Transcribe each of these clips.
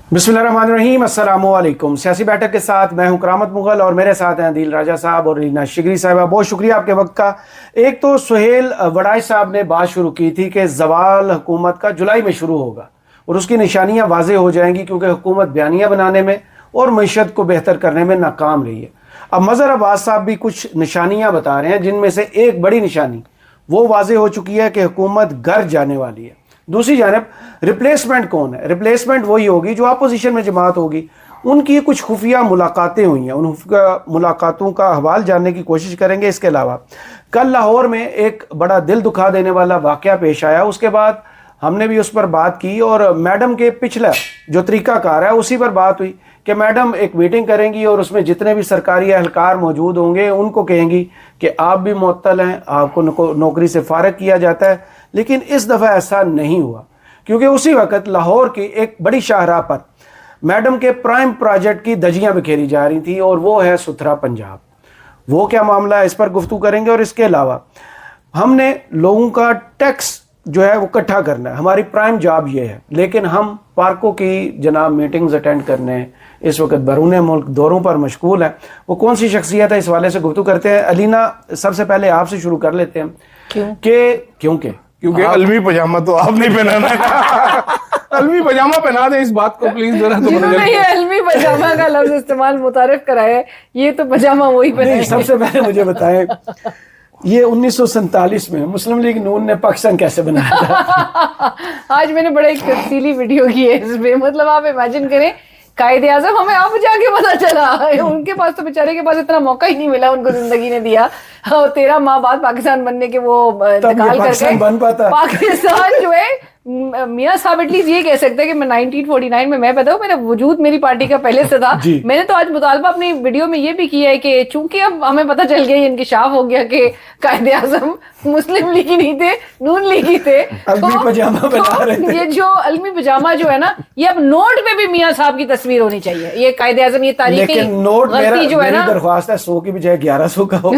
बिस्मिल्लाहिर्रहमानिर्रहीम, अस्सलाम वालेकुम। सियासी बैठक के साथ मैं हूं करामत मुगल और मेरे साथ हैं अदील राजा साहब और रीना शिगरी साहिबा। बहुत शुक्रिया आपके वक्त का। एक तो सुहेल वड़ाई साहब ने बात शुरू की थी कि जवाल हुकूमत का जुलाई में शुरू होगा और उसकी निशानियां वाज़ेह हो जाएंगी क्योंकि हुकूमत बयानियां बनाने में और मईशत को बेहतर करने में नाकाम रही है। अब मज़हर अब्बास साहब भी कुछ निशानियां बता रहे हैं जिनमें से एक बड़ी निशानी वो वाज़ेह हो चुकी है कि हुकूमत घर जाने वाली है। दूसरी जानब रिप्लेसमेंट कौन है? रिप्लेसमेंट वही होगी जो अपोजिशन में जमात होगी। उनकी कुछ खुफिया मुलाकातें हुई हैं, उन खुफिया मुलाकातों का हवाल जानने की कोशिश करेंगे। इसके अलावा कल लाहौर में एक बड़ा दिल दुखा देने वाला वाक़या पेश आया, उसके बाद हमने भी उस पर बात की और मैडम के पिछला जो तरीक़ाकार है उसी पर बात हुई कि मैडम एक मीटिंग करेंगी और उसमें जितने भी सरकारी एहलकार मौजूद होंगे उनको कहेंगी कि आप भी मुअत्तल हैं, आपको नौकरी से फारग किया जाता है। लेकिन इस दफ़ा ऐसा नहीं हुआ क्योंकि उसी वक्त लाहौर की एक बड़ी शाहराह पर मैडम के प्राइम प्रोजेक्ट की धज्जियां बिखेरी जा रही थी और वो है सुथरा पंजाब। वो क्या मामला है, इस पर गुफ्तगू करेंगे। और इसके अलावा हमने लोगों का टैक्स जो है वो इकट्ठा करना है, हमारी प्राइम जॉब ये है, लेकिन हम पार्कों की जनाब मीटिंग्स अटेंड करने इस वक्त बैरून मुल्क दौरों पर मशगूल है। वो कौन सी शख्सियत है, इस वाले से गुफ्तगू करते हैं। अलीना, सबसे पहले आपसे शुरू कर लेते हैं। क्योंकि अलमी पजामा तो आप नहीं पहनाना है। अलमी पजामा पहना दें, इस बात को प्लीज जरा। तो ये अलमी पजामा का लफ्ज इस्तेमाल मुतारिफ कराया है, ये तो पजामा वही पहने। सबसे पहले मुझे बताएं, ये 1947 में मुस्लिम लीग नून ने पाकिस्तान कैसे बनाया था? आज मैंने बड़ा एक तफसीली वीडियो की है इसमें। मतलब आप इमेजिन करें, कायदे आज़म हमें अब जाके पता चला, उनके पास तो बेचारे के पास इतना मौका ही नहीं मिला, उनको जिंदगी ने दिया। 13 माह बाद पाकिस्तान बनने के वो इंतकाल करके पाकिस्तान जो है, मियाँ साहब एटलीस्ट ये कह सकते हैं कि मैं 1949 में मैं पैदा हूँ, मेरा वजूद मेरी पार्टी का पहले से था। मैंने तो आज मुतालबा अपनी वीडियो में ये भी किया है कि चूंकि अब हमें पता चल गया, इंकिशाफ हो गया कि कायदे आज़म मुस्लिम लीग ही नहीं थे, नून लीग ही थे, तो ये जो अलमी पजामा जो है ना, ये अब नोट पे भी मियाँ साहब की तस्वीर होनी चाहिए। ये कायदे आज़म, ये तारीखी नोट गलती जो है ना, दरख्वास्त है 100 की बजाय 1100 का हो।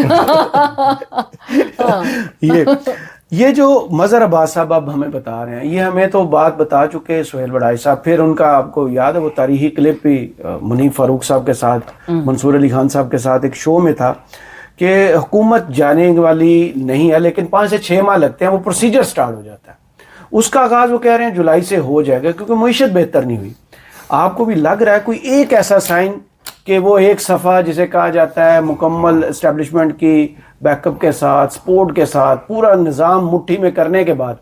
ये जो मज़हर अब्बास साहब अब हमें बता रहे हैं, ये हमें तो बात बता चुके सुहेल वड़ाई साहब। फिर उनका आपको याद है वो तारीखी क्लिप भी मुनीफ फारूक साहब के साथ, मंसूर अली खान साहब के साथ एक शो में था कि हुकूमत जाने वाली नहीं है लेकिन 5 से 6 माह लगते हैं, वो प्रोसीजर स्टार्ट हो जाता है। उसका आगाज़ वो कह रहे हैं जुलाई से हो जाएगा क्योंकि मईशत बेहतर नहीं हुई। आपको भी लग रहा है कोई एक ऐसा साइन कि वो एक सफ़ा जिसे कहा जाता है मुकम्मल एस्टेब्लिशमेंट की बैकअप के साथ, सपोर्ट के साथ, पूरा निज़ाम मुट्ठी में करने के बाद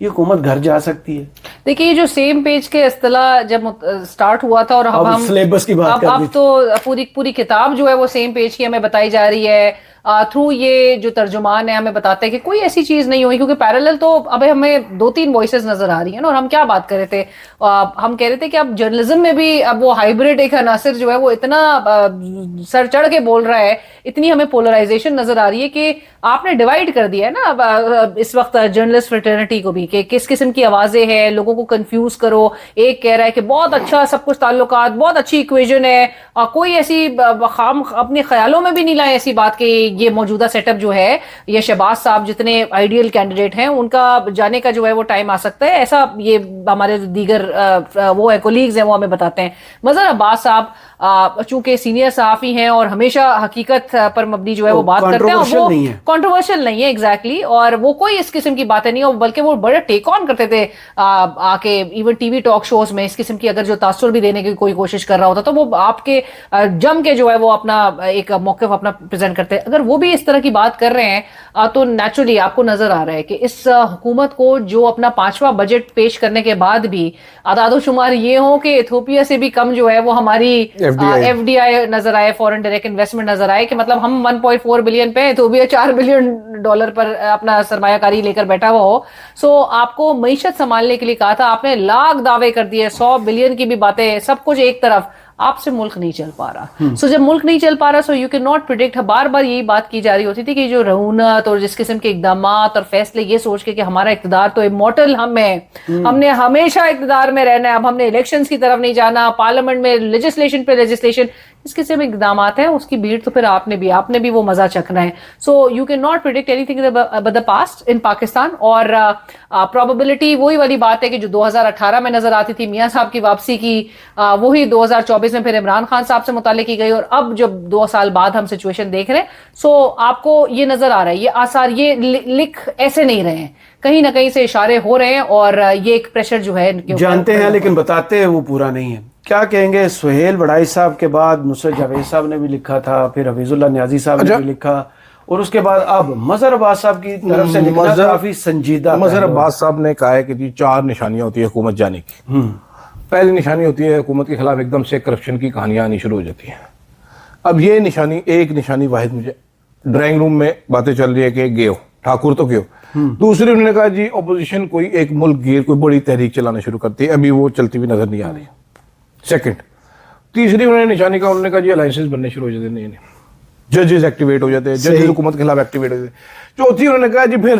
ये हुकूमत घर जा सकती है? देखिए, ये जो सेम पेज के इस्तिलाह जब स्टार्ट हुआ था और अब हम सिलेबस की बात अब तो पूरी किताब जो है वो सेम पेज की हमें बताई जा रही है। थ्रू ये जो तर्जुमान है हमें बताते हैं कि कोई ऐसी चीज नहीं हुई, क्योंकि पैरेलल तो अब हमें 2-3 वॉइसेस नजर आ रही है ना। और हम क्या बात कर रहे थे, हम कह रहे थे कि अब जर्नलिज्म में भी अब वो हाइब्रिड एक अनासर जो है वो इतना सर चढ़ के बोल रहा है, इतनी हमें पोलराइजेशन नजर आ रही है कि आपने डिवाइड कर दिया है ना अब इस वक्त जर्नलिस्ट फ्रेटर्निटी को भी, कि किस किस्म की आवाजें हैं, लोगों को कंफ्यूज करो। एक कह रहा है कि बहुत अच्छा सब कुछ ताल्लुकात, बहुत अच्छी इक्वेशन है, कोई ऐसी खाम अपने ख्यालों में भी नहीं लाए ऐसी बात कि ये मौजूदा सेटअप जो है, ये शहबाज साहब जितने आइडियल कैंडिडेट हैं उनका जाने का जो है वो टाइम आ सकता है, ऐसा ये हमारे दीगर वो है कोलीग्स हैं वो हमें बताते हैं। मज़हर अब्बास साहब चूंकि सीनियर सहाफ़ी हैं और हमेशा हकीकत पर मबनी जो है वो बात करते हैं, वो कंट्रोवर्शियल नहीं है एग्जैक्टली, और वो कोई इस किस्म की बातें नहीं है, बल्कि वो बड़े टेक ऑन करते थे आके इवन टीवी टॉक शोज में। इस किस्म की अगर जो तासुर भी देने की कोई कोशिश कर रहा होता तो वो आपके जम के जो है वो अपना एक मौक़िफ़ अपना प्रेजेंट करते हैं। अगर वो भी इस तरह की बात कर रहे हैं तो नेचुरली आपको नजर आ रहा है कि इस हुकूमत को जो अपना 5वां बजट पेश करने के बाद भी आदादो शुमार ये हो कि इथियोपिया से भी कम जो है वो हमारी एफडीआई नजर आए, फॉरेन डायरेक्ट इन्वेस्टमेंट नजर आए, कि मतलब हम 1.4 बिलियन पे, इथियोपिया $4 बिलियन पर अपना सरमायाकारी लेकर बैठा हुआ हो। सो आपको मईशत संभालने के लिए कहा था, आपने लाख दावे कर दिए, 100 बिलियन की भी बातें, सब कुछ एक तरफ, आपसे मुल्क नहीं चल पा रहा। सो जब मुल्क नहीं चल पा रहा, so you can not predict. बार बार यही बात की जा रही होती थी कि जो रऊनत और जिस किस्म के इकदामात और फैसले ये सोच के कि हमारा इक़्तिदार तो इमॉर्टल हम है, हमने हमेशा इक़्तिदार में रहना है, अब हमने इलेक्शंस की तरफ नहीं जाना, पार्लियामेंट में लेजिस्लेशन पे लेजिस्लेशन, اس قسم کے اقدامات ہیں, اس کی بھیڑ تو پھر آپ نے بھی وہ مزہ چکھنا ہے. So you can not predict anything about the past in Pakistan. اور پروبیبلٹی وہی والی بات ہے کہ جو 2018 میں نظر آتی تھی میاں صاحب کی واپسی کی, وہی 2024 میں پھر عمران خان صاحب سے متعلق کی گئی, اور اب جب 2 سال بعد ہم سچویشن دیکھ رہے ہیں, سو آپ کو یہ نظر آ رہا ہے, یہ آثار یہ لکھ ایسے نہیں رہے ہیں, کہیں نہ کہیں سے اشارے ہو رہے ہیں, اور یہ ایک پریشر جو ہے جانتے ہیں لیکن بتاتے ہیں وہ پورا نہیں ہے. کیا کہیں گے, سہیل وڑائی صاحب کے بعد نصرت جاوید صاحب نے بھی لکھا تھا, پھر حفیظ اللہ نیازی صاحب نے بھی لکھا, اور اس کے بعد اب مظہر عباس صاحب کی طرف سے لکھنا کافی سنجیدہ. مظہر عباس صاحب نے کہا ہے کہ جی 4 نشانیاں ہوتی ہے حکومت جانے کی. پہلی نشانی ہوتی ہے حکومت کے خلاف ایک دم سے کرپشن کی کہانیاں آنی شروع ہو جاتی ہیں. اب یہ نشانی, ایک نشانی واحد مجھے ڈرائنگ روم میں باتیں چل رہی ہے کہ گئے ہو ٹھاکر تو گئے ہو. دوسری انہوں نے کہا جی اپوزیشن کوئی ایک ملک گیر کوئی بڑی تحریک چلانا شروع کرتی ہے, ابھی وہ چلتی ہوئی نظر نہیں آ رہی. سیکنڈ, تیسری انہوں نے نشانی کا, انہوں نے کہا جی الائنسز بننے شروع ہو جاتے ہیں, نہیں ججز ایکٹیویٹ ہو جاتے ہیں, ججز حکومت کے خلاف ایکٹیویٹ ہو جاتے ہیں. چوتھی انہوں نے کہا جی پھر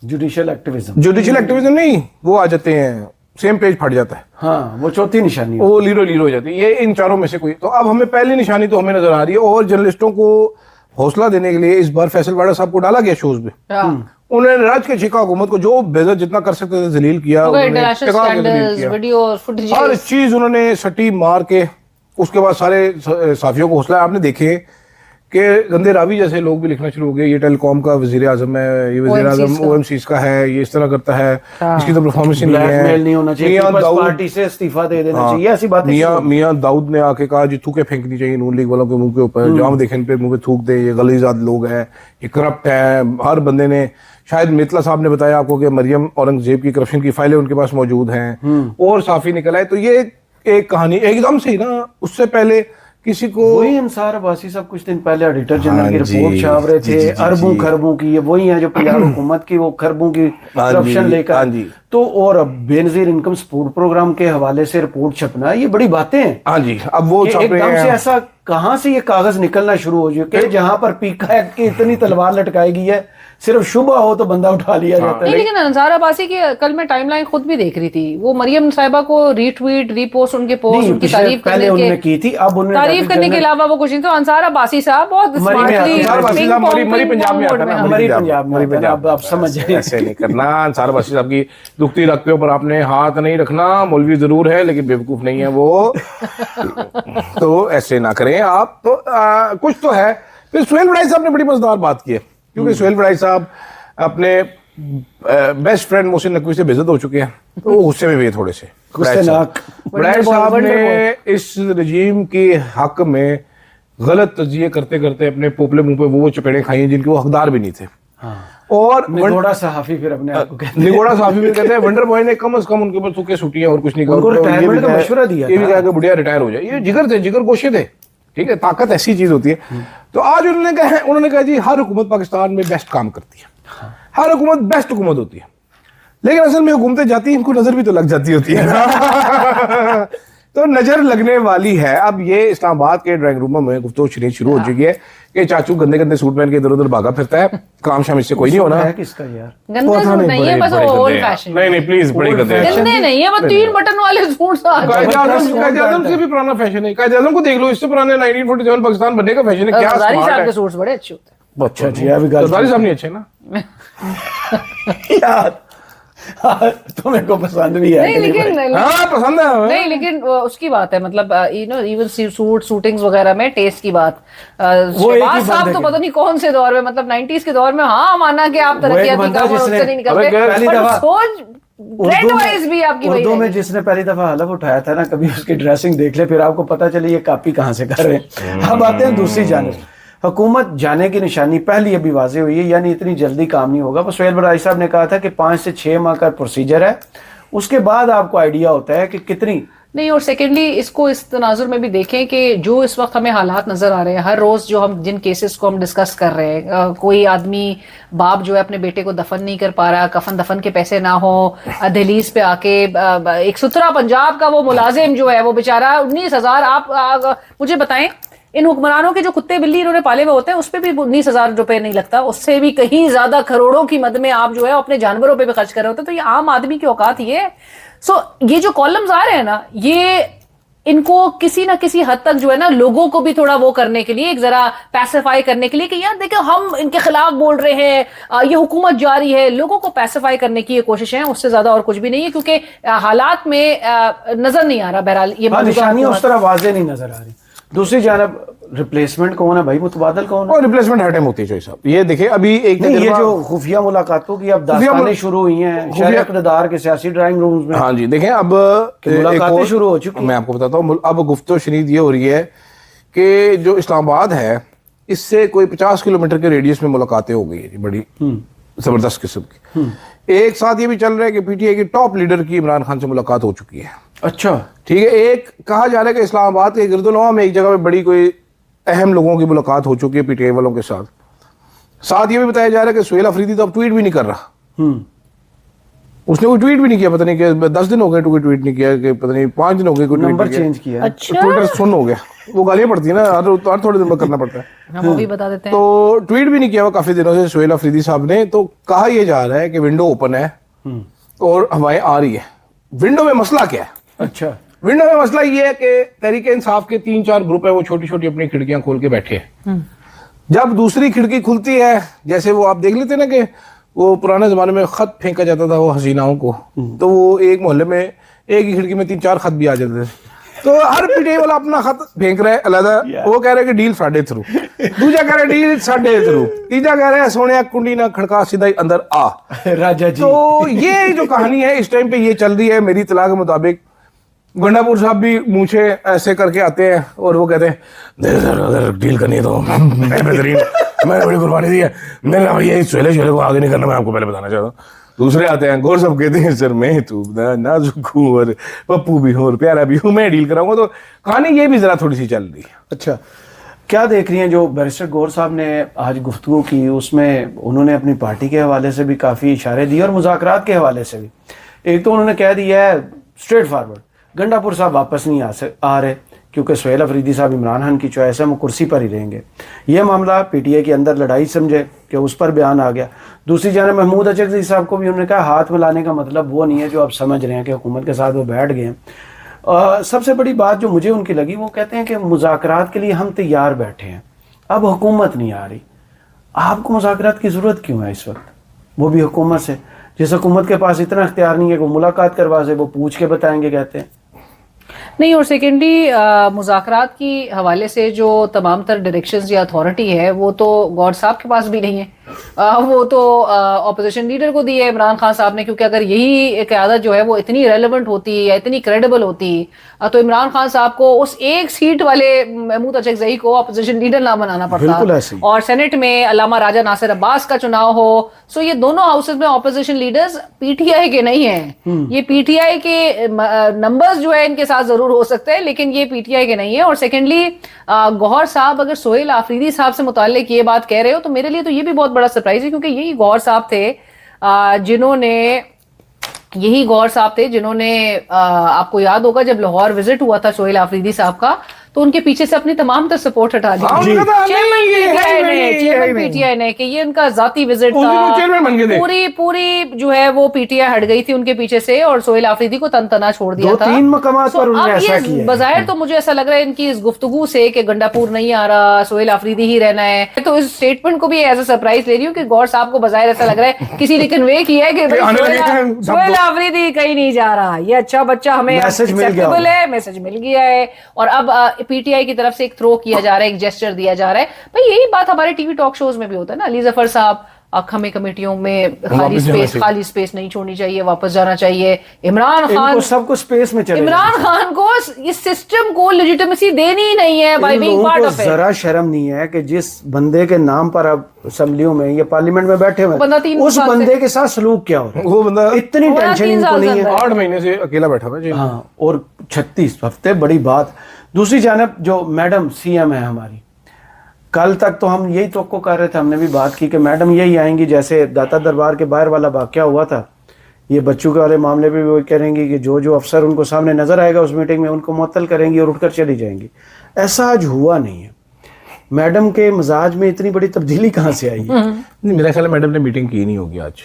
جوڈیشل ایکٹیویزم نہیں, وہ آ جاتے ہیں, سیم پیج پھٹ جاتا ہے. ہاں وہ چوتھی نشانی, وہ لیرو ہو جاتی ہے. یہ ان چاروں میں سے کوئی. تو اب ہمیں پہلی نشانی تو ہمیں نظر آ رہی ہے, اور جرنلسٹوں کو حوصلہ دینے کے لیے اس بار فیصل واڑا صاحب کو ڈالا گیا شوز پہ. انہوں نے راج کے چھکا حکومت کو جو بےزت جتنا کر سکتے تھے ذلیل کیا, ہر چیز انہوں نے سٹی مار کے. اس کے بعد سارے صحافیوں کو حوصلہ, آپ نے دیکھے کہ گندے راوی جیسے لوگ بھی لکھنا شروع ہو گئے, یہ ٹیلی کام کا وزیر اعظم ہے, یہ وزیر اعظم او ایم سیز کا ہے, یہ اس طرح کرتا ہے, اس کی تو پرفارمنس نہیں ہونا چاہیے, پارٹی سے استعفیٰ دے دینا چاہیے, ایسی بات. میاں داؤد نے آ کے کہا جی تھوکے پھینکنی چاہیے نون لیگ والوں کے منہ کے اوپر, جہاں دیکھیں ان پہ منہ پہ تھوک دے, یہ غلیظ لوگ ہیں, یہ کرپٹ ہیں. ہر بندے نے, شاید میتلا صاحب نے بتایا آپ کو کہ مریم اورنگزیب کی کرپشن کی فائلیں ان کے پاس موجود ہیں, اور صافی نکل آئے. تو یہ ایک کہانی ایک دم سے نا, اس سے پہلے کسی کو وہی انصار عباسی صاحب کچھ دن پہلے ایڈیٹر جنرل کی رپورٹ چھاپ رہے تھے, اربوں خربوں کی, یہ وہی ہیں جو پنجاب حکومت کی وہ خربوں کی کرپشن لے کر. تو اور بے نظیر انکم سپورٹ پروگرام کے حوالے سے رپورٹ چھپنا, یہ بڑی باتیں ہیں. ہاں جی, اب وہ ایک دم سے ایسا کہاں سے یہ کاغذ نکلنا شروع ہو جائے کہ جہاں پر پیکا ایکٹ کی اتنی تلوار لٹکائی گئی ہے, صرف شبہ ہو تو بندہ اٹھا لیا جاتا ہے. لیکن انصار عباسی کی کل میں ٹائم لائن خود بھی دیکھ رہی تھی, وہ مریم صاحبہ کو ری ٹویٹ ری پوسٹ ان کے پوسٹ ان کی تعریف کرنے کے علاوہ وہ کچھ نہیں. تو انصار عباسی صاحب بہت آپ سمجھ جائیں, ایسے نہیں کرنا. انصار عباسی صاحب کی دکھتی رکھتے پر آپ نے ہاتھ نہیں رکھنا. مولوی ضرور ہے لیکن بیوقوف نہیں ہے وہ, تو ایسے نہ کریں آپ. تو کچھ تو ہے. پھر سہیل وڑائی صاحب نے بڑی مزیدار بات کی ہے, کیونکہ سہیل وڑائی صاحب اپنے بیسٹ فرینڈ محسن نقوی سے بےعزت ہو چکے ہیں, تو وہ غصے میں بھی تھوڑے سے. وڑائی صاحب نے اس رجیم کے حق میں غلط تجزیے کرتے کرتے اپنے پوپلے منہ پہ وہ چپیڑیں کھائی ہیں جن کے وہ حقدار بھی نہیں تھے. اور نگوڑا صحافی پھر اپنے آپ کو نگوڑا صحافی بھی کہتے ہیں ونڈر بوائے نے کم از کم ان کے اوپر سوکھے سوٹی ہیں اور کچھ نہیں کہا, مشورہ دیا, یہ بھی کہا کہ بڑھیا ریٹائر ہو جائے. یہ جگر تھے, جگر گوشے تھے, ٹھیک ہے, طاقت ایسی چیز ہوتی ہے. تو آج انہوں نے کہا جی ہر حکومت پاکستان میں بیسٹ کام کرتی ہے, ہر حکومت بیسٹ حکومت ہوتی ہے, لیکن اصل میں حکومتیں جاتی ہیں ان کو نظر بھی تو لگ جاتی ہوتی ہے. تو نظر لگنے والی ہے. اب یہ اسلام آباد کے ڈرائنگ روموں میں گفتگو شروع ہو چکی ہے کہ چاچو گندے گندے سوٹ پہن کے ادھر ادھر بھاگا پھرتا ہے, کام شام اس سے کوئی نہیں ہونا. کس کا یار گندے سوٹ نہیں ہے, بس اولڈ فیشن. نہیں پلیز, بڑے گندے نہیں ہے, وہ 3 بٹن والے سوٹ. قائد اعظم سے بھی پرانا فیشن ہے. قائد اعظم کو دیکھ لو, اس سے پرانے 1947 پاکستان بننے کا فیشن ہے. کیا صاحب کے سوٹس بڑے اچھے ہوتے ہیں. اچھا جی, ابھی غزالی صاحب نہیں اچھے نا یار, تمہیں کو پسند بھی ہے نہیں, لیکن ہاں پسند ہے نہیں, لیکن اس کی بات ہے, مطلب ایون سوٹ شوٹنگز وغیرہ میں ٹیسٹ کی بات. شہباز صاحب تو پتہ نہیں کون سے دور میں, مطلب 90s کے دور میں, ہاں مانا کہ آپ ترقیاتی کام اس سے نہیں نکلتے. اردو میں جس نے پہلی دفعہ حلف اٹھایا تھا نا, کبھی اس کی ڈریسنگ دیکھ لے, پھر آپ کو پتا چلے یہ کاپی کہاں سے کر رہے ہیں. اب آتے ہیں دوسری جانب. حکومت جانے کی نشانی پہلی ابھی واضح ہوئی ہے, یعنی اتنی جلدی کام نہیں ہوگا. سہیل وڑائی صاحب نے کہا تھا کہ 5 سے 6 ماہ کا پروسیجر ہے, اس کے بعد آپ کو آئیڈیا ہوتا ہے کہ کتنی نہیں. اور سیکنڈلی اس کو اس تناظر میں بھی دیکھیں کہ جو اس وقت ہمیں حالات نظر آ رہے ہیں, ہر روز جو ہم جن کیسز کو ہم ڈسکس کر رہے ہیں, کوئی آدمی باپ جو ہے اپنے بیٹے کو دفن نہیں کر پا رہا, کفن دفن کے پیسے نہ ہو, دہلیز پہ آ کے ایک ستھرا پنجاب کا وہ ملازم جو ہے وہ بیچارہ 19,000, آپ مجھے بتائیں ان حکمرانوں کے جو کتے بلی انہوں نے پالے ہوئے ہوتے ہیں اس پہ بھی 19,000 روپے نہیں لگتا, اس سے بھی کہیں زیادہ کروڑوں کی مد میں آپ جو ہے اپنے جانوروں پہ بھی خرچ کر رہے ہوتے ہیں. تو یہ عام آدمی کی اوقات یہ ہے. سو یہ جو کالمز آ رہے ہیں نا, یہ ان کو کسی نہ کسی حد تک جو ہے نا لوگوں کو بھی تھوڑا وہ کرنے کے لیے ایک ذرا پیسیفائی کرنے کے لیے کہ یار دیکھیں ہم ان کے خلاف بول رہے ہیں, یہ حکومت جاری ہے, لوگوں کو پیسیفائی کرنے کی یہ کوشش ہے, اس سے زیادہ اور کچھ بھی نہیں ہے, کیونکہ حالات میں نظر نہیں آ رہا بہرحال یہ نشانیاں اس طرح واضح نہیں نظر آ رہی. دوسری جانب ریپلیسمنٹ کون ہے بھائی, متبادل کون ہے؟ اور ریپلیسمنٹ ہر ٹائم ہوتی ہے شوئی صاحب. یہ دیکھیں ابھی ایک یہ جو خفیہ ملاقاتوں کی اب داستانیں شروع ہوئی ہیں شہر اقتدار کے سیاسی ڈرائنگ رومز میں. ہاں جی دیکھیں اب ملاقاتیں شروع ہو چکی. میں آپ کو بتاتا ہوں, اب گفتگو شنید یہ ہو رہی ہے کہ جو اسلام آباد ہے اس سے کوئی 50 کلومیٹر کے ریڈیس میں ملاقاتیں ہو گئی ہیں بڑی زبردست قسم کی. ایک ساتھ یہ بھی چل رہا ہے کہ پی ٹی آئی کے ٹاپ لیڈر کی عمران خان سے ملاقات ہو چکی ہے. اچھا ٹھیک ہے. ایک کہا جا رہا ہے کہ اسلام آباد کے گرد و نواح میں ایک جگہ پہ بڑی کوئی اہم لوگوں کی ملاقات ہو چکی ہے پی ٹی آئی والوں کے ساتھ. ساتھ یہ بھی بتایا جا رہا ہے کہ سہیل افریدی تو اب ٹویٹ بھی نہیں کر رہا. اس نے کوئی ٹویٹ بھی نہیں کیا, پتہ نہیں کہ 10 دن ہو گئے کوئی ٹویٹ نہیں کیا, کہ پتہ نہیں 5 دن ہو گئے کوئی نمبر ٹویٹ چینج کیا. اچھا ٹویٹر سن ہو گیا, وہ گالیاں پڑتی ہیں نا ہر تھوڑے دن میں کرنا پڑتا ہے. ہم وہ بھی بتا دیتے ہیں. تو ٹویٹ بھی نہیں کیا وہ کافی دنوں سے سہیل افریدی صاحب نے. تو کہا یہ جا رہا ہے کہ ونڈو اوپن ہے اور ہوائیں آ رہی ہے. ونڈو میں مسئلہ کیا ہے؟ اچھا ونڈو میں مسئلہ یہ ہے کہ تحریک انصاف کے 3-4 گروپ ہیں, وہ چھوٹی چھوٹی اپنی کھڑکیاں کھول کے بیٹھے ہیں. جب دوسری کھڑکی کھلتی ہے, جیسے وہ آپ دیکھ لیتے نا کہ وہ پرانے زمانے میں خط پھینکا جاتا تھا وہ حسیناؤں کو, تو وہ ایک محلے میں ایک ہی کھڑکی میں 3-4 خط بھی آ جاتے تھے. تو ہر پی ٹی آئی والا اپنا خط پھینک رہا ہے علیحدہ. وہ کہہ رہے کہ ڈیل ساڈے تھرو, دوسرا کہہ رہے ڈیل ساڈے تھرو, تیسرا کہہ رہے سونے کنڈی نہ کھڑکا سیدھا ہی اندر آ راجا جی. تو یہ جو کہانی ہے اس ٹائم پہ یہ چل رہی ہے. میری اطلاع کے مطابق گنڈا پور صاحب بھی مونچھے ایسے کر کے آتے ہیں اور وہ کہتے ہیں اگر ڈیل کرنی ہے تو میں بہترین, میں نے بڑی قربانی دی ہے, میں نے یہ سہیلے شہلے کو آگے نہیں کرنا, میں آپ کو پہلے بتانا چاہتا ہوں. دوسرے آتے ہیں گور صاحب کہتے ہیں سر میں تو نازک ہوں اور پپو بھی ہوں اور پیارا بھی ہوں, میں ڈیل کراؤں گا. تو کہانی یہ بھی ذرا تھوڑی سی چل رہی ہے. اچھا کیا دیکھ رہی ہیں جو بیرسٹر گور صاحب نے آج گفتگو کی, اس میں انہوں نے اپنی پارٹی کے حوالے سے بھی کافی اشارے دیے اور مذاکرات کے حوالے سے بھی. ایک تو انہوں نے کہہ دیا ہے اسٹریٹ فارورڈ گنڈا پور صاحب واپس نہیں آ رہے کیونکہ سہیل افریدی صاحب عمران خان کی چوائس ہے, وہ کرسی پر ہی رہیں گے. یہ معاملہ پی ٹی آئی کے اندر لڑائی سمجھے کہ اس پر بیان آ گیا. دوسری جانب محمود اچکزئی صاحب کو بھی انہوں نے کہا ہاتھ ملانے کا مطلب وہ نہیں ہے جو آپ سمجھ رہے ہیں کہ حکومت کے ساتھ وہ بیٹھ گئے ہیں. سب سے بڑی بات جو مجھے ان کی لگی, وہ کہتے ہیں کہ مذاکرات کے لیے ہم تیار بیٹھے ہیں, اب حکومت نہیں آ رہی. آپ کو مذاکرات کی ضرورت کیوں ہے اس وقت, وہ بھی حکومت سے, جس حکومت کے پاس اتنا اختیار نہیں ہے کہ وہ ملاقات کروا سے, وہ پوچھ کے بتائیں گے کہتے ہیں. نہیں, اور سیکنڈلی مذاکرات کی حوالے سے جو تمام تر ڈائریکشنز یا اتھارٹی ہے وہ تو گور صاحب کے پاس بھی نہیں ہے, وہ تو اپوزیشن لیڈر کو دی ہے عمران خان صاحب نے. کیونکہ اگر یہی قیادت جو ہے وہ اتنی ریلیونٹ ہوتی یا اتنی کریڈیبل ہوتی تو عمران خان صاحب کو اس ایک سیٹ والے محمود اچکزئی کو اپوزیشن لیڈر نہ بنانا پڑتا, اور سینٹ میں علامہ راجہ ناصر عباس کا چناؤ ہو. سو یہ دونوں ہاؤسز میں opposition leaders P T I کے نہیں ہیں. یہ پی ٹی آئی کے نمبرز جو ہے ان کے ساتھ ضرور ہو سکتے ہیں, لیکن یہ پی ٹی آئی کے نہیں ہے. اور سیکنڈلی گوہر صاحب اگر سہیل آفریدی صاحب سے متعلق یہ بات کہہ رہے ہو تو میرے لیے تو یہ بھی بہت بڑا سرپرائز ہے, کیونکہ یہی گوہر صاحب تھے جنہوں نے آپ کو یاد ہوگا جب لاہور وزٹ ہوا تھا سہیل آفریدی صاحب کا, تو ان کے پیچھے سے اپنی تمام تر سپورٹ ہٹا دی چیئرمین پی ٹی آئی نے کہ یہ ان کا ذاتی وزٹ تھا. پوری جو ہے وہ پی ٹی آئی ہٹ گئی تھی ان کے پیچھے سے اور سہیل آفریدی کو تن تنا چھوڑ دیا تھا. 2-3 مقامات پر انہوں نے ایسا کیا. بظاہر تو مجھے ایسا لگ رہا ہے ان کی اس گفتگو سے کہ گنڈا پور نہیں آ رہا, سہیل آفریدی ہی رہنا ہے, تو اس اسٹیٹمنٹ کو بھی ایز اے سرپرائز لے رہی ہوں کہ گور صاحب کو بظاہر ایسا لگ رہا ہے کسی نے کنوے کیا ہے کہ سہیل آفریدی کہیں نہیں جا رہا, یہ اچھا بچہ ہمیں ایکسیپٹیبل ہے, میسج مل گیا ہے. اور اب پی ٹی آئی کی طرف سے ایک تھرو کیا جا رہا ہے, ایک جیسچر دیا جا رہا ہے. بھائی یہی بات ہمارے ٹی وی ٹاک شوز میں بھی ہوتا ہے نا, علی ظفر صاحب ہمیں کمیٹیوں میں خالی اسپیس نہیں چھوڑنی چاہیے, واپس جانا چاہیے. عمران خان سب کو اسپیس میں چلے, عمران خان کو اس سسٹم کو لیجیٹمیسی دینی ہی نہیں ہے by being part of it. ذرا شرم نہیں ہے کہ جس بندے کے نام پر اب اسمبلیوں میں یا پارلیمنٹ میں بیٹھے ہوئے اس بندے کے ساتھ سلوک کیا ہو رہا ہے, وہ بندہ اتنی ٹینشن ان کو نہیں ہے, 8 مہینے سے اکیلا بیٹھا ہوا ہے. ہاں, اور 36 ہفتے, بڑی بات. دوسری جانب جو میڈم سی ایم ہے ہماری, کل تک تو ہم یہی توقع کر رہے تھے, ہم نے بھی بات کی کہ میڈم یہی آئیں گی جیسے داتا دربار کے باہر والا واقعہ ہوا تھا, یہ بچوں کے والے معاملے پہ بھی وہ کریں گی کہ جو افسر ان کو سامنے نظر آئے گا اس میٹنگ میں ان کو معطل کریں گی اور اٹھ کر چلی جائیں گی. ایسا آج ہوا نہیں ہے. میڈم کے مزاج میں اتنی بڑی تبدیلی کہاں سے آئی ہے؟ میرا خیال ہے میڈم نے میٹنگ کی نہیں ہوگی آج.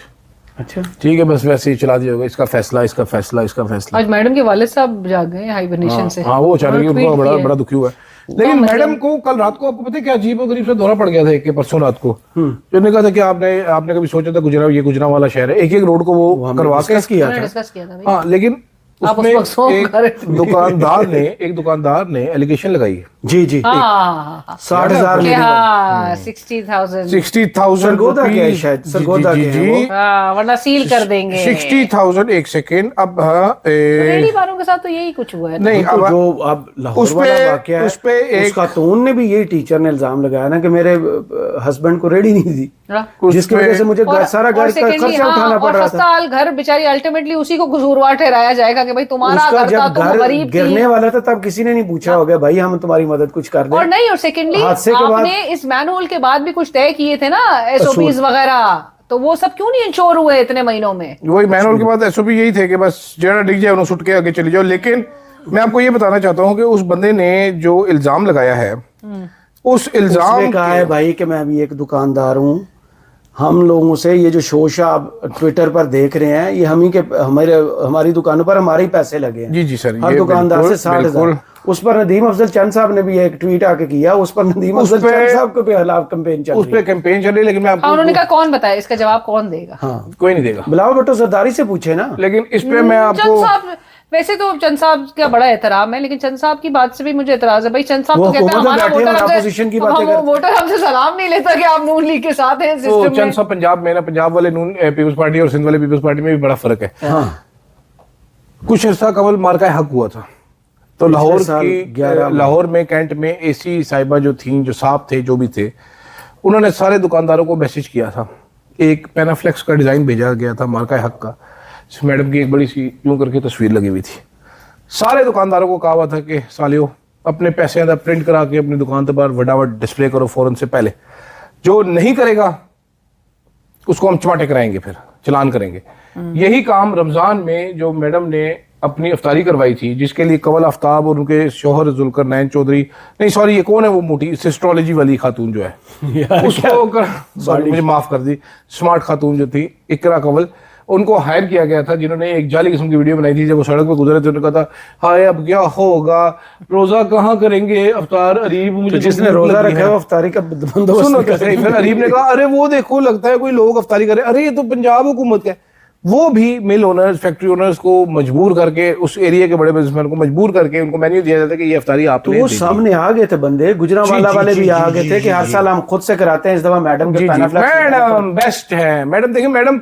अच्छा ठीक है, बस वैसे ही चला दिया होगा, इसका फैसला, इसका फैसला, इसका फैसला। आज मैडम के वालिद साहब जाग गए हाइबरनेशन से। हाँ, वो अचानक ही उन्होंने उनको tweet बड़ा किया। बड़ा दुखी हुआ है। लेकिन मैडम को कल रात को आपको पता है क्या अजीब और गरीब सा दौरा पड़ गया था एक के परसों रात को। जिन्होंने कहा था कि आपने कभी सोचा था गुजरांवाला शहर है, एक एक रोड को वो करवा के किया उन्होंने था। डिस्कस किया था भाई। हाँ, लेकिन आप उसमें उस वक्त सो एक कर रहे थे। दुकानदार ने एलिगेशन लगाई है। जी जी हाँ 60,000 कि मिनिमम। हाँ 60,000 60,000 सरगोदा के है शायद, सरगोदा के हैं वो। हाँ, वरना सील कर देंगे। 60,000 एक सेकेंड। अब रेडी वालों के साथ तो यही कुछ हुआ है ना। नहीं, तो अब जो अब लाहौर वाला वाकया है, उस पे एक उसका तो उनने भी यही टीचर ने इल्जाम लगाया ना कि मेरे हस्बैंड को रेडी नहीं दी, हाँ। जिसकी वजह से मुझे सारा घर का secondly, खर्चा हाँ, उठाना पड़ और रहा सस्ता था। हाल घर बेचारी अल्टीमेटली उसी को कसूरवार ठहराया जाएगा कि भाई तुम्हारा उसका घर था, जब तुम घर गरीब थी। गिरने वाला था तब किसी ने नहीं पूछा होगा भाई हम तुम्हारी मदद कुछ कर दें। और नहीं, और सेकेंडली हादसे के बाद आपने इस मैनुअल के बाद भी कुछ तय किए थे ना, एसओपीज वगैरह, तो वो सब क्यों नहीं इंश्योर हुए इतने महीनों में? वही मैनुअल के बाद एसओपी यही थे कि बस जरा डिग जाए उन्हें सुट के आगे चली जाओ। लेकिन मैं आपको ये बताना चाहता हूँ कि उस बंदे ने जो इल्जाम लगाया है, उस इल्जाम उसने कहा है भाई कि मैं अभी एक दुकानदार हूँ, हम लोगों से ये जो शोश आप ट्विटर पर देख रहे हैं ये हमारी दुकानों पर हमारे ही पैसे लगे हैं। जी जी सर, हर ये दुकानदार से बिल्कुल, 60,000। बिल्कुल। उस पर नदीम अफजल चंद साहब ने भी एक ट्वीट आके किया, उस पर नदीम उस अफजल पे- चंद साहब के खिलाफ कैंपेन चल उस रही पर है। कैंपेन चल रही है, लेकिन मैं हाँ, आपको उन्होंने कहा कौन बताए, इसका जवाब कौन देगा? हाँ कोई नहीं देगा। बिलावल भुट्टो जरदारी से पूछे ना। लेकिन इस पे मैं चंद आपको साहब, वैसे तो चंद साहब का बड़ा एहतराम है, लेकिन चंद साहब की बात से भी मुझे एतराज है। भाई चंद साहब वो तो कहते हैं हुकूमत में हमारा बैठे हैं वोटर और हमसे, अपोजिशन की अब बातें हम करते हैं। वोटर हमसे सलाम नहीं लेता कि आप नून लीग के साथ हैं तो सिस्टम चंद में। साहब पंजाब में ना, पंजाब वाले नून पीपल्स पार्टी और सिंध वाले पीपल्स पार्टी में भी बड़ा फर्क है। हाँ कुछ अर्सा कबल मार्का हक हुआ था, तो लाहौर साल की 11 में। लाहौर में कैंट में एसी साहिबा जो थी, जो साहब थे, जो भी थे, उन्होंने सारे दुकानदारों को मैसेज किया था। एक पेनाफ्लेक्स का डिजाइन भेजा गया था मार्का हक का, मैडम की एक बड़ी सी यूं करके तस्वीर लगी हुई थी। सारे दुकानदारों को कहा हुआ था कि सालियो अपने पैसे अंदर प्रिंट करा के अपनी दुकान पर वडावट डिस्प्ले करो फौरन से पहले, जो नहीं करेगा उसको हम चमाटे कराएंगे, फिर चलान करेंगे। यही काम रमजान में जो मैडम ने अपनी अफ्तारी करवाई थी, जिसके लिए कवल आफ्ताब और उनके शोहर जुल्कर नैन चौधरी, नहीं सॉरी ये कौन है वो मोटी सिस्ट्रोलॉजी वाली खातून जो है उसको सॉरी मुझे माफ कर दी, स्मार्ट खातून जो थी इकरा कवल, उनको हायर किया गया था, जिन्होंने एक जाली किस्म की वीडियो बनाई थी। जब वो सड़क पर गुजरे थे उन्होंने कहा था हाय अब क्या होगा, रोजा कहाँ करेंगे अफ्तार अरीब, मुझे तो जिसने भूख रोजा लगी रखा है। है वो अफ्तारी का बंदोबस्त सुनो नहीं कर कैसे, फिर अरीब ने कहा अरे वो देखो लगता है कोई लोग अफ्तारी करे, अरे ये तो पंजाब हुकूमत का है। वो भी मिल ओनर्स फैक्ट्री ओनर्स को मजबूर करके, उस एरिया के बड़े बिजनेसमैन को मजबूर करके उनको मेन्यू दिया जाता है कि ये अफ्तारी तो आपने वो दे दी। सामने आ गए थे बंदे, गुजरांवाला जी, वाले जी, भी जी, आ गए जी, थे कि जी, हर जी। साल हम खुद से कराते हैं, इस दफा मैडम के जी जी पैनाफ्लेक्स मैडम बेस्ट है। मैडम देखिए, मैडम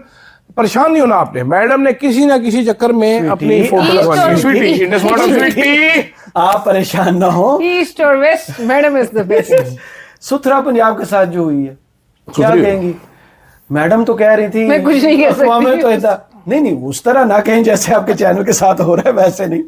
परेशान नहीं होना आपने, मैडम ने किसी ना किसी चक्कर में अपनी फोटो लगवा ली। स्वीटी इंडस मॉडल स्वीटी, आप परेशान ना हो। ईस्ट और west, madam is the best. सुथरा पंजाब के साथ जो हुई है क्या सुथरी? कहेंगी? मैडम तो कह रही थी मैं कुछ नहीं कह सकती। अक़वाम मुत्तहिदा नहीं उस तरह ना कहें जैसे आपके चैनल के साथ हो रहा है, वैसे नहीं।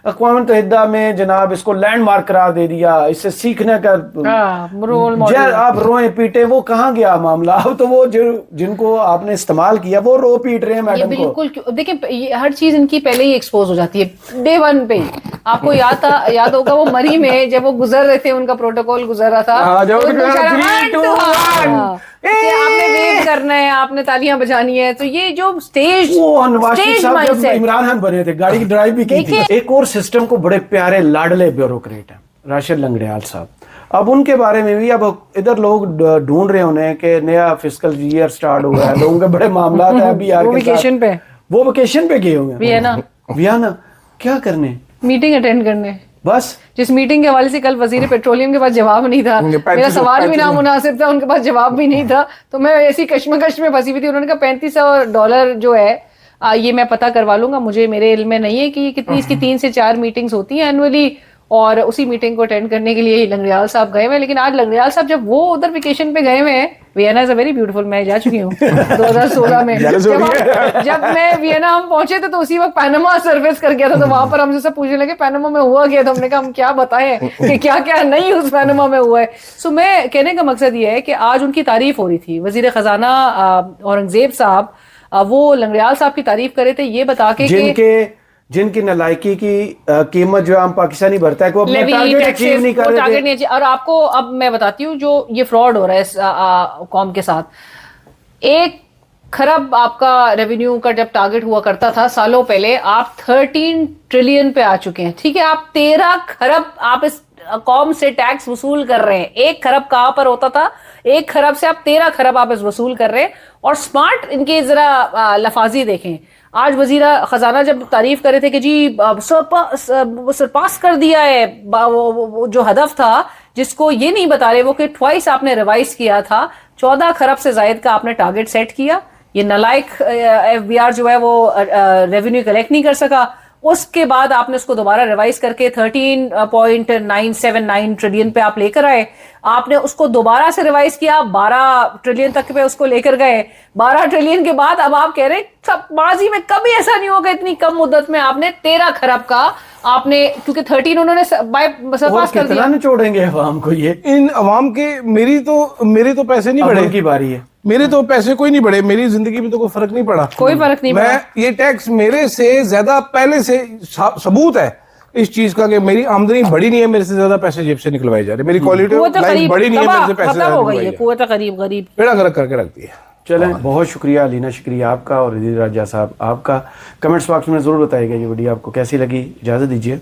अक़वाम मुत्तहिदा में जनाब इसको लैंडमार्क करार दे दिया, इससे सीखने का रोल मॉडल। आप रोए पीटे, वो कहाँ गया मामला? अब तो वो जिनको आपने इस्तेमाल किया वो रो पीट रहे हैं ये मैडम को। बिल्कुल देखिए, ये हर चीज इनकी पहले ही एक्सपोज हो जाती है डे वन पे ही। आपको याद होगा वो मरी में जब वो गुजर रहे थे, उनका प्रोटोकॉल गुजर रहा था, हाँ, जब तो उनको उनको इशारा, 3, 2, 1, हाँ, कि आपने वेव करना है, आपने तालियां बजानी है। तो ये जो स्टेज वो नवाज शरीफ साहब जब इमरान खान बने थे, गाड़ी की ड्राइव भी की थी। एक और सिस्टम को बड़े प्यारे लाडले ब्यूरोक्रेट हैं राशिद लंगड़ियाल साहब। अब उनके बारे में भी अब इधर लोग ढूंढ रहे उन्हें कि नया फिस्कल ईयर स्टार्ट हुआ है, लोगों के बड़े मामला है अभी वो वेकेशन पे, वो वेकेशन पे गए हुए हैं वियना क्या करने, मीटिंग अटेंड करने। बस जिस मीटिंग के हवाले से कल वजीर पेट्रोलियम के पास जवाब नहीं था, मेरा सवाल भी नामुनासिब था, उनके पास जवाब भी नहीं था, तो मैं ऐसी कश्मकश में फंसी हुई थी। उन्होंने कहा $3500 जो है ये मैं पता करवा लूंगा, मुझे मेरे इल्म में नहीं है कि कितनी इसकी 3 से 4 मीटिंग्स होती हैं एनुअली, और उसी मीटिंग को अटेंड करने के लिए लंगड़ियाल साहब गए हुए हैं। लेकिन आज लंगड़ियाल साहब जब वो उधर वेकेशन पे गए हुए हैं, Vienna is a very beautiful, मैं जा चुकी हूँ 2016 में। जब मैं वियना हम पहुंचे थे तो उसी वक्त पैनामा सर्विस कर गया था, तो वहां पर हमसे सब पूछने लगे पैनामा में हुआ क्या, तो हमने कहा हम क्या बताएं कि क्या क्या नहीं उस पैनामा में हुआ है। सो मैं कहने का मकसद ये है कि आज उनकी तारीफ हो रही थी, वजीर खजाना औरंगजेब साहब वो लंगड़ियाल साहब की तारीफ कर रहे थे, ये बता के जिनकी नलायकी की कीमत जो आम पाकिस्तानी भरता है, वो अपना टारगेट अचीव नहीं कर रहे थे। और आपको अब मैं बताती हूँ जो ये फ्रॉड हो रहा है इस कौम के साथ, एक खरब आपका रेवेन्यू का जब टारगेट हुआ करता था सालों पहले, आप 13 ट्रिलियन पे आ चुके हैं, ठीक है। आप 13 खरब आप इस कौम से टैक्स वसूल कर रहे हैं। 1 खरब कहां पर होता था, 1 खरब से आप 13 खरब आप इस वसूल कर रहे हैं। और स्मार्ट इनके जरा लफाजी देखें, आज वजीरा खजाना जब तारीफ कर रहे थे कि जी सरपास कर दिया है वो जो हदफ था, जिसको ये नहीं बता रहे वो कि ट्वाइस आपने रिवाइज किया था, 14 खरब से जायद का आपने टारगेट सेट किया। ये नालायक एफबीआर जो है वो रेवेन्यू कलेक्ट नहीं कर सका। उसके बाद आपने उसको दोबारा रिवाइज करके 13.979 ट्रिलियन पे आप लेकर आए। आपने उसको दोबारा से रिवाइज किया, 12 ट्रिलियन तक पे उसको लेकर गए। 12 ट्रिलियन के बाद अब आप कह रहे हैं माजी में कभी ऐसा नहीं होगा, इतनी कम मुद्दत में आपने 13 खरब का आपने, क्योंकि 13 उन्होंने सरपास कर दिया। छोड़ेंगे अवाम को ये, इन अवाम के मेरे तो पैसे नहीं बढ़े, की बारी है। मेरे तो पैसे कोई नहीं बढ़े, मेरी जिंदगी में तो कोई फर्क नहीं पड़ा, कोई फर्क नहीं पड़ा। ये टैक्स मेरे से ज्यादा पहले से सबूत है इस चीज का कि मेरी आमदनी बढ़ी नहीं है, मेरे से ज्यादा पैसे जेब से निकलवाए जा रहे, मेरी क्वालिटी ऑफ लाइफ बढ़ी नहीं है, मेरे से पैसे ज्यादा निकलवाए जा रहे, गरीब बेड़ा गर्क करके रख दिया। चलें, बहुत शुक्रिया अलीना, शुक्रिया आपका और इदील राजा साहब आपका। कमेंट्स बॉक्स में ज़रूर बताइएगा ये वीडियो आपको कैसी लगी। इजाज़त दीजिए।